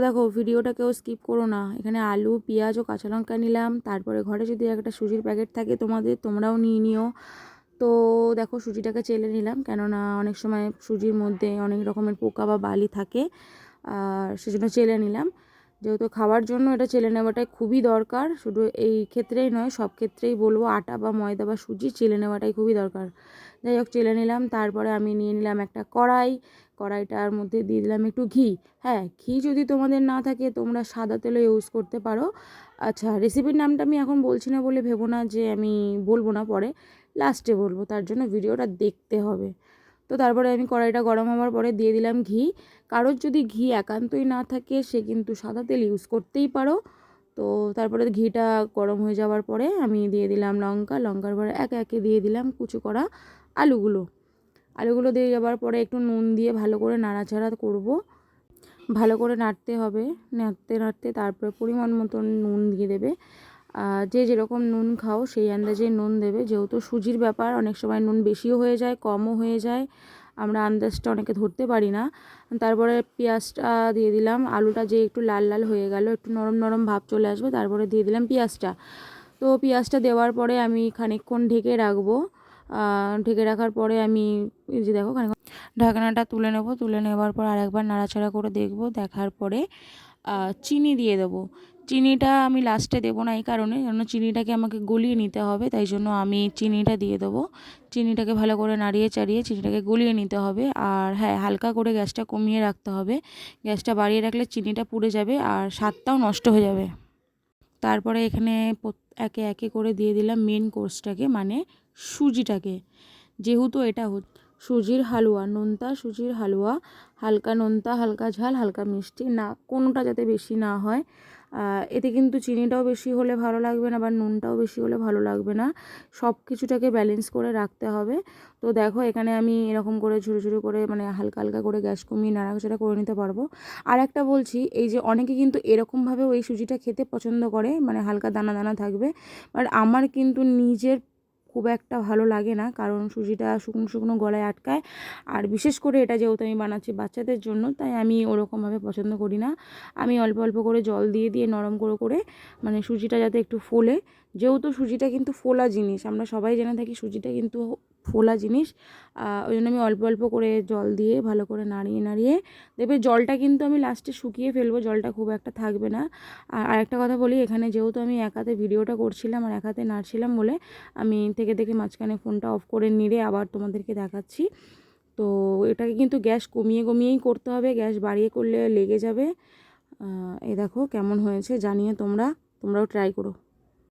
দেখো ভিডিওটা কেউ স্কিপ করো না। এখানে আলু, পেঁয়াজ ও কাঁচা লঙ্কা নিলাম। তারপরে ঘরে যদি একটা সুজির প্যাকেট থাকে তোমরাও নিয়ে নিও। তো দেখো সুজিটাকে চেলে নিলাম, কেননা অনেক সময় সুজির মধ্যে অনেক রকমের পোকা বা বালি থাকে, আর সেজন্য চেলে নিলাম। যেহেতু খাওয়ার জন্য এটা চেলে নেওয়াটাই খুবই দরকার, শুধু এই ক্ষেত্রেই নয় সব ক্ষেত্রেই বলবো, আটা বা ময়দা বা সুজি চেলে নেওয়াটাই খুবই দরকার। যাই হোক চেলে নিলাম। তারপরে আমি নিয়ে নিলাম একটা কড়াইটার মধ্যে দিয়ে দিলাম একটু ঘি। হ্যাঁ, ঘি যদি তোমাদের না থাকে তোমরা সাদা তেলও ইউজ করতে পারো। আচ্ছা, রেসিপির নামটা আমি এখন বলছি না বলে ভেবো না যে আমি বলবো না, পরে লাস্টে বলবো, তার জন্য ভিডিওটা দেখতে হবে। তো তারপরে আমি কড়াইটা গরম হওয়ার পরে দিয়ে দিলাম ঘি। কারোর যদি ঘি একান্তই না থাকে সে কিন্তু সাদা তেল ইউজ করতেই পারো। তো তারপরে ঘিটা গরম হয়ে যাওয়ার পরে আমি দিয়ে দিলাম লঙ্কার পরে একে একে দিয়ে দিলাম কুচি করা আলুগুলো দিয়ে যাওয়ার পরে একটু নুন দিয়ে ভালো করে নাড়াচাড়া করব। ভালো করে নাড়তে হবে, নাড়তে তারপরে পরিমাণ মতন নুন দিয়ে দেবে। যে যেরকম নুন খাও সেই আন্দাজে নুন দেবে, যেহেতু সুজির ব্যাপার অনেক সময় নুন বেশিও হয়ে যায় কমও হয়ে যায়, আমরা আন্দাজটা অনেকে ধরতে পারি না। তারপরে পেঁয়াজটা দিয়ে দিলাম। আলুটা যে একটু লাল লাল হয়ে গেল, একটু নরম নরম ভাব চলে আসবে, তারপরে দিয়ে দিলাম পেঁয়াজটা। তো পেঁয়াজটা দেওয়ার পরে আমি খানিকক্ষণ ঢেকে রাখবো। ঢেকে রাখার পরে আমি এই যে দেখো ঢাকনাটা তুলে নেব। তুলে নেওয়ার পর আরেকবার নাড়াচাড়া করে দেখব। দেখার পরে চিনি দিয়ে দেবো। চিনিটা আমি লাস্টে দেবো না এই কারণে, কারণ চিনিটাকে আমাকে গলিয়ে নিতে হবে, তাই জন্য আমি চিনিটা দিয়ে দেবো। চিনিটাকে ভালো করে নাড়িয়ে চাড়িয়ে চিনিটাকে গলিয়ে নিতে হবে। আর হ্যাঁ, হালকা করে গ্যাসটা কমিয়ে রাখতে হবে। গ্যাসটা বাড়িয়ে রাখলে চিনিটা পুড়ে যাবে আর স্বাদটাও নষ্ট হয়ে যাবে। তারপরে এখানে একে একে করে দিয়ে দিলাম মেন কোর্সটাকে, মানে সুজিটাকে। যেহেতু এটা সুজির হালুয়া, নোনতা সুজির হালুয়া, হালকা নোনতা হালকা ঝাল হালকা মিষ্টি, না কোনোটা যাতে বেশি না হয়। এতে কিন্তু চিনিটাও বেশি হলে ভালো লাগবে না, বা নুনটাও বেশি হলে ভালো লাগবে না, সব কিছুটাকে ব্যালেন্স করে রাখতে হবে। তো দেখো এখানে আমি এরকম করে ঝুরো ঝুরো করে, মানে হালকা হালকা করে গ্যাস কমিয়ে নাড়াচাড়া করে নিতে পারবো। আর একটা বলছি, এই যে অনেকে কিন্তু এরকমভাবেও এই সুজিটা খেতে পছন্দ করে, মানে হালকা দানা দানা থাকবে, বাট আমার কিন্তু নিজের খুব একটা ভালো লাগে না, কারণ সুজিটা শুকনো শুকনো গলায় আটকায়। আর বিশেষ করে এটা যেহেতু আমি বানাচ্ছি বাচ্চাদের জন্য, তাই আমি ওরকমভাবে পছন্দ করি না। আমি অল্প অল্প করে জল দিয়ে দিয়ে নরম করে মানে সুজিটা যাতে একটু ফোলে, যেহেতু সুজিটা কিন্তু ফোলা জিনিস, আমরা সবাই জেনে থাকি সুজিটা কিন্তু ফোলা জিনিস। ওই জন্য আমি অল্প অল্প করে জল দিয়ে ভালো করে নাড়িয়ে নাড়িয়ে দেখবে জলটা কিন্তু আমি লাস্টে শুকিয়ে ফেলবো, জলটা খুব একটা থাকবে না। আর আরেকটা কথা বলি, এখানে যেহেতু আমি এক হাতে ভিডিওটা করছিলাম আর এক হাতে নাড়ছিলাম বলে আমি থেকে থেকে মাঝখানে ফোনটা অফ করে নিয়ে আবার তোমাদেরকে দেখাচ্ছি। তো এটাকে কিন্তু গ্যাস কমিয়ে কমিয়েই করতে হবে, গ্যাস বাড়িয়ে করলে লেগে যাবে। এই দেখো কেমন হয়েছে জানিয়ে তোমরাও ট্রাই করো।